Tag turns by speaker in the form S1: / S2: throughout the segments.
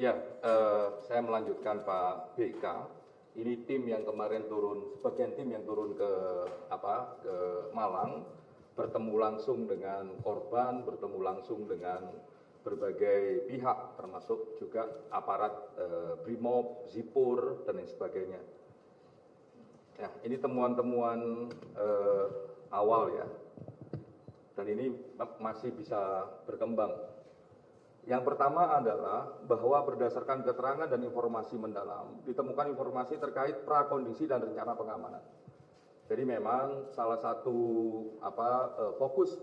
S1: Ya, saya melanjutkan Pak BK. Ini tim yang kemarin turun, sebagian tim yang turun ke Malang, bertemu langsung dengan korban, bertemu langsung dengan berbagai pihak, termasuk juga aparat Brimob, Zipur, dan lain sebagainya. Ya, ini temuan-temuan awal ya, dan ini masih bisa berkembang. Yang pertama adalah bahwa berdasarkan keterangan dan informasi mendalam, ditemukan informasi terkait prakondisi dan rencana pengamanan. Jadi memang salah satu fokus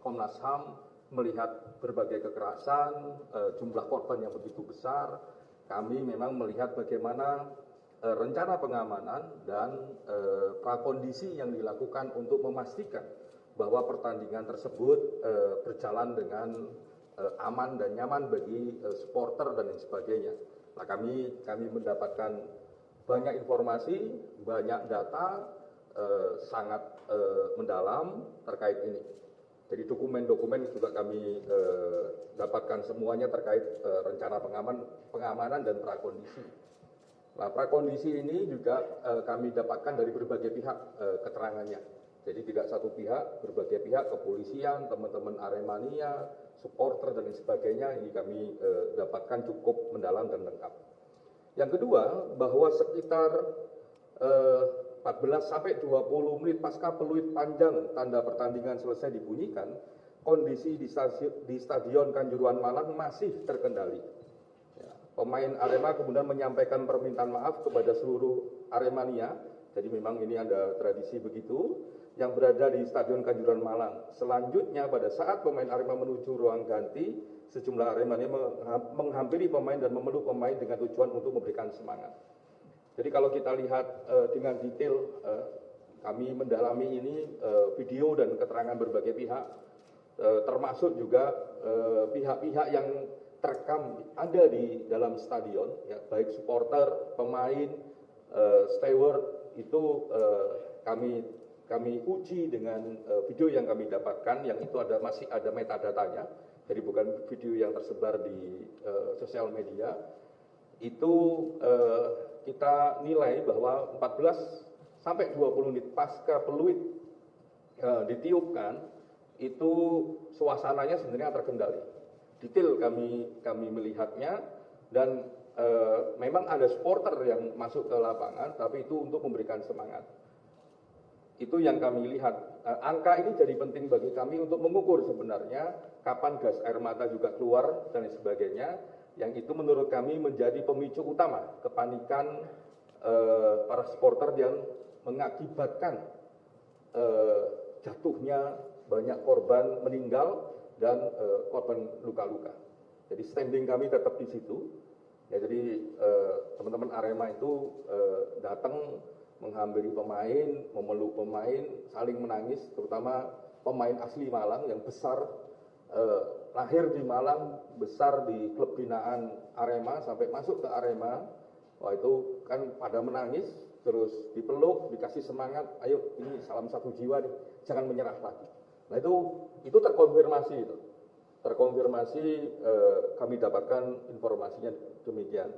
S1: Komnas HAM melihat berbagai kekerasan, jumlah korban yang begitu besar, kami memang melihat bagaimana rencana pengamanan dan prakondisi yang dilakukan untuk memastikan bahwa pertandingan tersebut berjalan dengan aman dan nyaman bagi supporter dan lain sebagainya. Nah, kami mendapatkan banyak informasi, banyak data sangat mendalam terkait ini. Jadi dokumen-dokumen juga kami dapatkan semuanya terkait rencana pengamanan dan prakondisi. Nah, prakondisi ini juga kami dapatkan dari berbagai pihak keterangannya. Jadi tidak satu pihak, berbagai pihak, kepolisian, teman-teman Aremania, supporter dan lain sebagainya, ini kami dapatkan cukup mendalam dan lengkap. Yang kedua, bahwa sekitar 14 sampai 20 menit pasca peluit panjang tanda pertandingan selesai dibunyikan, kondisi di Stadion Kanjuruhan Malang masih terkendali. Ya, pemain Arema kemudian menyampaikan permintaan maaf kepada seluruh Aremania, jadi memang ini ada tradisi begitu, yang berada di Stadion Kanjuruhan Malang. Selanjutnya pada saat pemain Arema menuju ruang ganti, sejumlah Aremania menghampiri pemain dan memeluk pemain dengan tujuan untuk memberikan semangat. Jadi kalau kita lihat dengan detail, kami mendalami ini video dan keterangan berbagai pihak, termasuk juga pihak-pihak yang terekam ada di dalam stadion, ya, baik supporter, pemain, steward, itu kami uji dengan video yang kami dapatkan, yang itu masih ada metadatanya, jadi bukan video yang tersebar di sosial media. Itu kita nilai bahwa 14 sampai 20 menit pasca peluit ditiupkan, itu suasananya sebenarnya terkendali. Detail kami melihatnya, dan memang ada supporter yang masuk ke lapangan, tapi itu untuk memberikan semangat. Itu yang kami lihat. Angka ini jadi penting bagi kami untuk mengukur sebenarnya kapan gas air mata juga keluar dan sebagainya, yang itu menurut kami menjadi pemicu utama kepanikan para supporter yang mengakibatkan jatuhnya banyak korban meninggal dan korban luka-luka. Jadi standing kami tetap di situ. Ya, jadi teman-teman Arema itu datang menghampiri pemain, memeluk pemain, saling menangis, terutama pemain asli Malang yang besar, lahir di Malang, besar di klub binaan Arema, sampai masuk ke Arema. Wah, itu kan pada menangis, terus dipeluk, dikasih semangat, ayo ini salam satu jiwa nih, jangan menyerah lagi. Nah, itu terkonfirmasi itu. Terkonfirmasi, kami dapatkan informasinya demikian.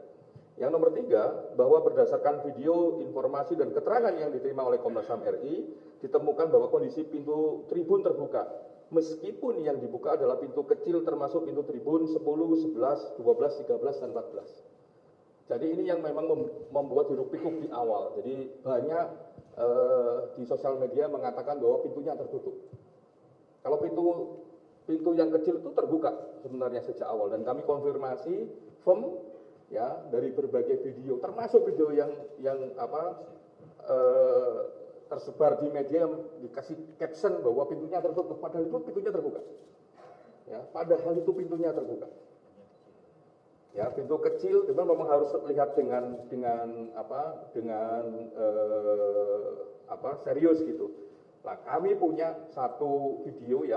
S1: Yang nomor 3, bahwa berdasarkan video, informasi, dan keterangan yang diterima oleh Komnas HAM RI, ditemukan bahwa kondisi pintu tribun terbuka, meskipun yang dibuka adalah pintu kecil termasuk pintu tribun 10, 11, 12, 13, dan 14. Jadi ini yang memang membuat hiruk-pikuk di awal. Jadi banyak di sosial media mengatakan bahwa pintunya tertutup. Kalau pintu yang kecil itu terbuka sebenarnya sejak awal, dan kami konfirmasi firm, ya, dari berbagai video, termasuk video yang tersebar di media yang dikasih caption bahwa pintunya tertutup, padahal itu pintunya terbuka. Ya, padahal itu pintunya terbuka. Ya, pintu kecil, memang harus lihat dengan serius gitu. Nah, kami punya satu video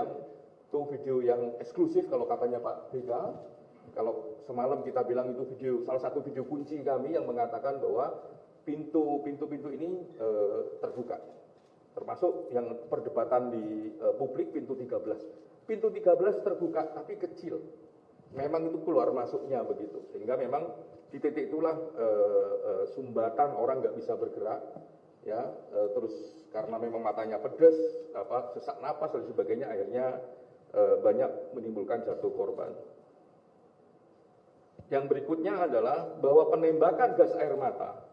S1: yang eksklusif kalau katanya Pak BK. Kalau semalam kita bilang itu salah satu video kunci kami yang mengatakan bahwa pintu-pintu ini terbuka. Termasuk yang perdebatan di publik pintu 13. Pintu 13 terbuka tapi kecil. memang itu keluar masuknya begitu, sehingga memang di titik itulah sumbatan orang nggak bisa bergerak, ya, terus karena memang matanya pedas, sesak napas dan sebagainya, akhirnya banyak menimbulkan jatuh korban. Yang berikutnya adalah bahwa penembakan gas air mata,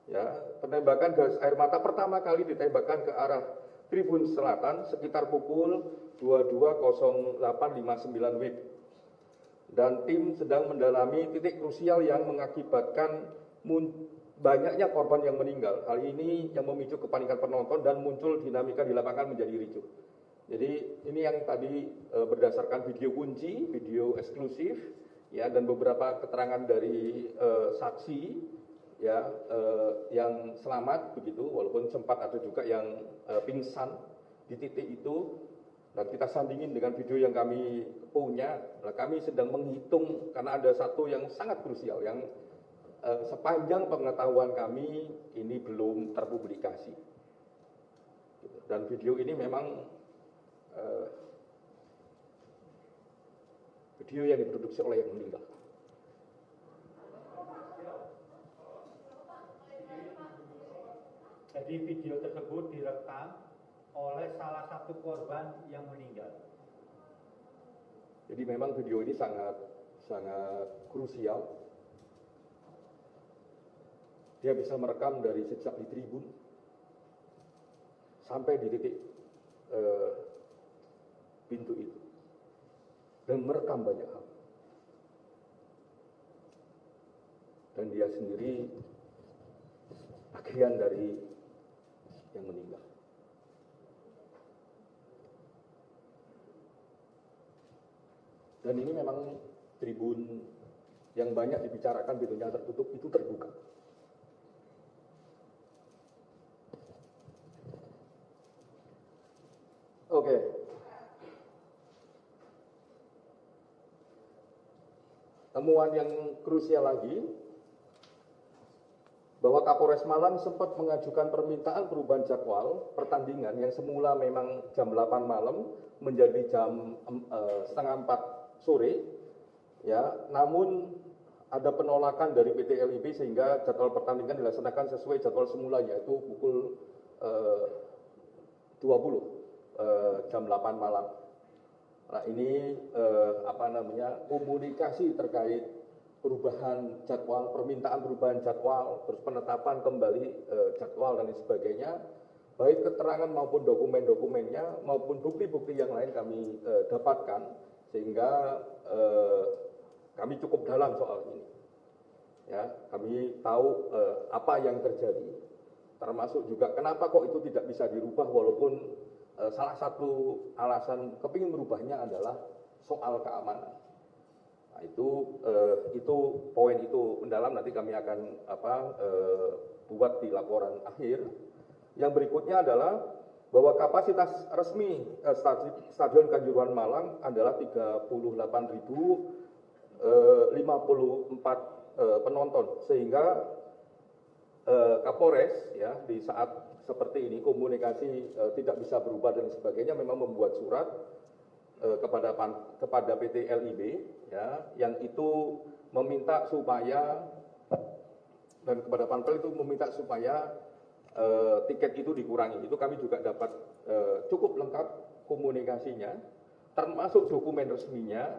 S1: ya, penembakan gas air mata pertama kali ditembakkan ke arah Tribun Selatan sekitar pukul 22.08.59 WIB. Dan tim sedang mendalami titik krusial yang mengakibatkan banyaknya korban yang meninggal. Hal ini yang memicu kepanikan penonton dan muncul dinamika di lapangan menjadi ricuh. Jadi ini yang tadi berdasarkan video kunci, video eksklusif, ya, dan beberapa keterangan dari saksi, ya, yang selamat begitu, walaupun sempat ada juga yang pingsan di titik itu. Dan kita sandingin dengan video yang kami punya. Nah, kami sedang menghitung karena ada satu yang sangat krusial yang sepanjang pengetahuan kami ini belum terpublikasi. Dan video ini memang video yang diproduksi oleh yang meninggal.
S2: Jadi video tersebut direkam oleh salah satu korban yang meninggal.
S1: Jadi memang video ini sangat krusial. Dia bisa merekam dari sejak di tribun sampai di titik pintu itu, dan merekam banyak hal. Dan dia sendiri bagian dari yang meninggal. Dan ini memang tribun yang banyak dibicarakan, pintunya tertutup, itu terbuka. Oke. Temuan yang krusial lagi, bahwa Kapolres Malang sempat mengajukan permintaan perubahan jadwal pertandingan yang semula memang jam 8 malam menjadi jam setengah 4 sore, ya, namun ada penolakan dari PT LIB sehingga jadwal pertandingan dilaksanakan sesuai jadwal semula, yaitu pukul 20 jam 8 malam. Nah, ini komunikasi terkait perubahan jadwal, permintaan perubahan jadwal, terus penetapan kembali jadwal dan sebagainya, baik keterangan maupun dokumen-dokumennya maupun bukti-bukti yang lain kami dapatkan, sehingga kami cukup dalam soal ini. Ya, kami tahu apa yang terjadi, termasuk juga kenapa kok itu tidak bisa dirubah, walaupun salah satu alasan kepingin merubahnya adalah soal keamanan. Nah, itu poin itu mendalam, nanti kami akan buat di laporan akhir. Yang berikutnya adalah bahwa kapasitas resmi Stadion Kanjuruhan Malang adalah 38.054 penonton, sehingga Kapolres, ya, di saat seperti ini komunikasi tidak bisa berubah dan sebagainya, memang membuat surat kepada PT LIB, ya, yang itu meminta supaya, dan kepada Panpel itu meminta supaya tiket itu dikurangi. Itu kami juga dapat cukup lengkap komunikasinya, termasuk dokumen resminya,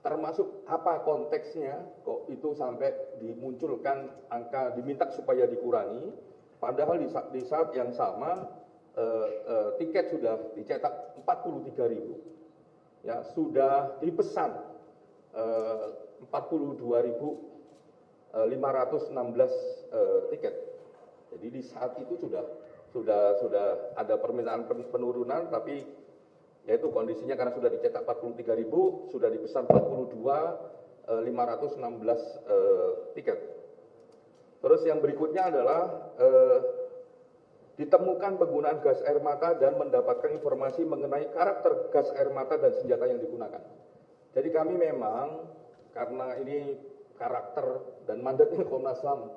S1: termasuk apa konteksnya kok itu sampai dimunculkan angka diminta supaya dikurangi, padahal di saat yang sama tiket sudah dicetak 43.000, ya, sudah dipesan 42.516 tiket. Jadi di saat itu sudah ada permintaan penurunan, tapi yaitu kondisinya karena sudah dicetak 43.000, sudah dipesan 42.516 tiket. Terus yang berikutnya adalah ditemukan penggunaan gas air mata dan mendapatkan informasi mengenai karakter gas air mata dan senjata yang digunakan. Jadi kami memang, karena ini karakter dan mandatnya Komnas HAM,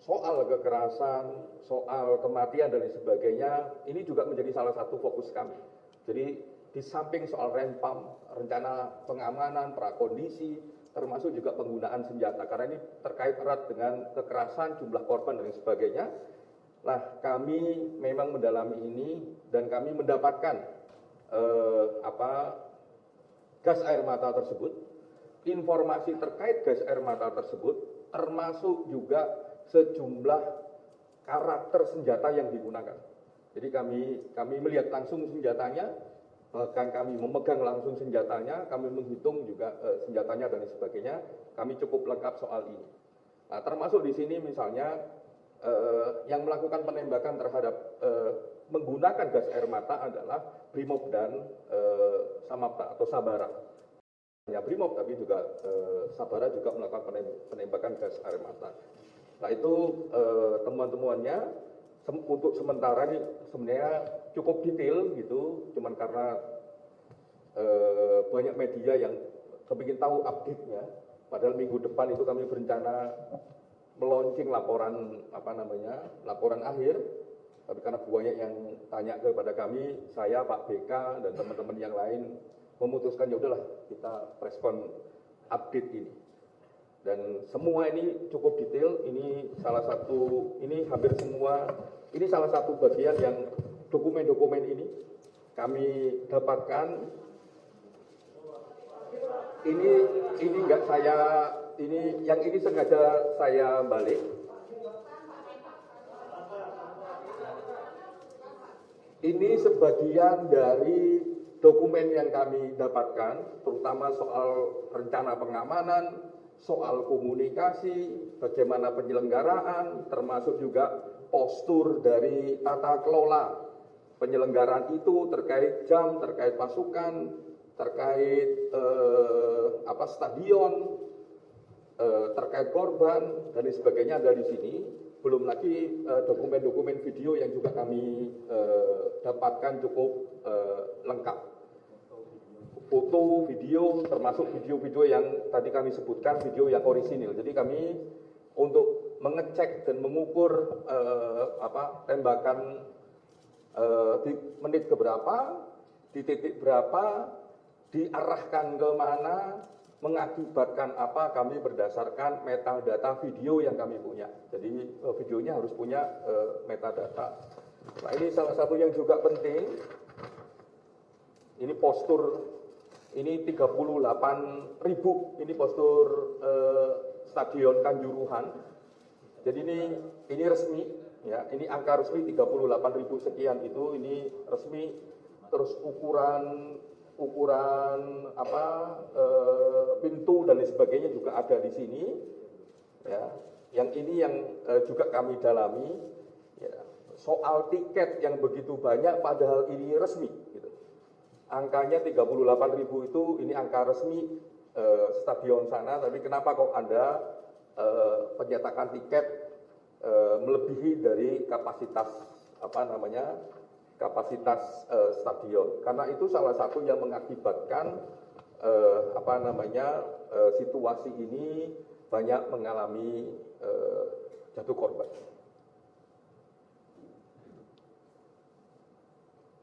S1: soal kekerasan, soal kematian dan sebagainya, ini juga menjadi salah satu fokus kami. Jadi di samping soal rempam, rencana pengamanan, prakondisi, termasuk juga penggunaan senjata, karena ini terkait erat dengan kekerasan, jumlah korban dan sebagainya. Nah, kami memang mendalami ini dan kami mendapatkan gas air mata tersebut, informasi terkait gas air mata tersebut, termasuk juga sejumlah karakter senjata yang digunakan. Jadi kami melihat langsung senjatanya, bahkan kami memegang langsung senjatanya, kami menghitung juga senjatanya dan sebagainya. Kami cukup lengkap soal ini. Nah, termasuk di sini misalnya yang melakukan penembakan terhadap menggunakan gas air mata adalah Brimob dan Samapta atau Sabara. Ya Brimob tapi juga Sabara juga melakukan penembakan gas air mata. Nah itu temuan-temuannya untuk sementara ini sebenarnya cukup detail gitu, cuman karena banyak media yang kepingin tahu update-nya. Padahal minggu depan itu kami berencana meluncing laporan laporan akhir. Tapi karena banyak yang tanya kepada kami, saya, Pak BK dan teman-teman yang lain memutuskan ya udahlah kita respon update ini. Dan semua ini cukup detail. Ini salah satu, ini hampir semua, ini salah satu bagian yang dokumen-dokumen ini kami dapatkan. Ini enggak saya, ini yang ini sengaja saya balik. Ini sebagian dari dokumen yang kami dapatkan, terutama soal rencana pengamanan, soal komunikasi, bagaimana penyelenggaraan, termasuk juga postur dari tata kelola penyelenggaraan itu terkait jam, terkait pasukan, terkait stadion, terkait korban dan sebagainya ada di sini. Belum lagi dokumen-dokumen video yang juga kami dapatkan cukup lengkap. Foto, video, termasuk video-video yang tadi kami sebutkan, video yang orisinil. Jadi kami untuk mengecek dan mengukur tembakan di menit keberapa, di titik berapa, diarahkan ke mana, mengakibatkan apa, kami berdasarkan metadata video yang kami punya. Jadi videonya harus punya metadata. Nah ini salah satu yang juga penting. Ini postur, ini 38.000, ini postur Stadion Kanjuruhan. Jadi ini resmi, ya. Ini angka resmi 38.000 sekian itu, ini resmi. Terus ukuran pintu dan sebagainya juga ada di sini, ya. Yang ini yang juga kami dalami, ya. Soal tiket yang begitu banyak padahal ini resmi, gitu. Angkanya 38.000 itu ini angka resmi stadion sana, tapi kenapa kok ada penyetakan tiket melebihi dari kapasitas kapasitas stadion, karena itu salah satu yang mengakibatkan situasi ini banyak mengalami jatuh korban.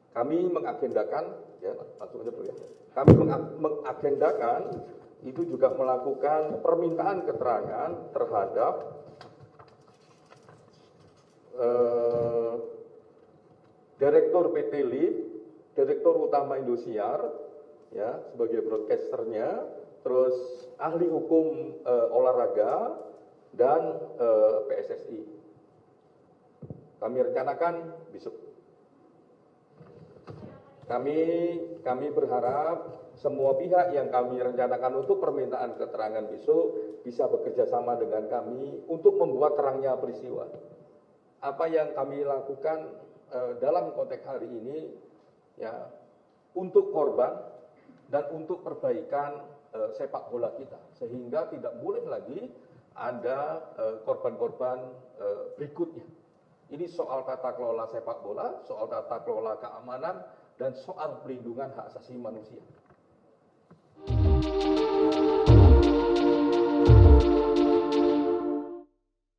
S1: Kami mengagendakan, ya langsung aja dulu ya. Kami mengagendakan itu juga melakukan permintaan keterangan terhadap Direktur PT LIP, Direktur Utama Indosiar, ya sebagai broadcasternya, terus ahli hukum olahraga dan PSSI. Kami rencanakan besok. Kami berharap semua pihak yang kami rencanakan untuk permintaan keterangan besok bisa bekerja sama dengan kami untuk membuat terangnya peristiwa. Apa yang kami lakukan dalam konteks hari ini, ya, untuk korban dan untuk perbaikan sepak bola kita, sehingga tidak boleh lagi ada korban-korban berikutnya. Ini soal tata kelola sepak bola, soal tata kelola keamanan, dan soal pelindungan hak asasi manusia.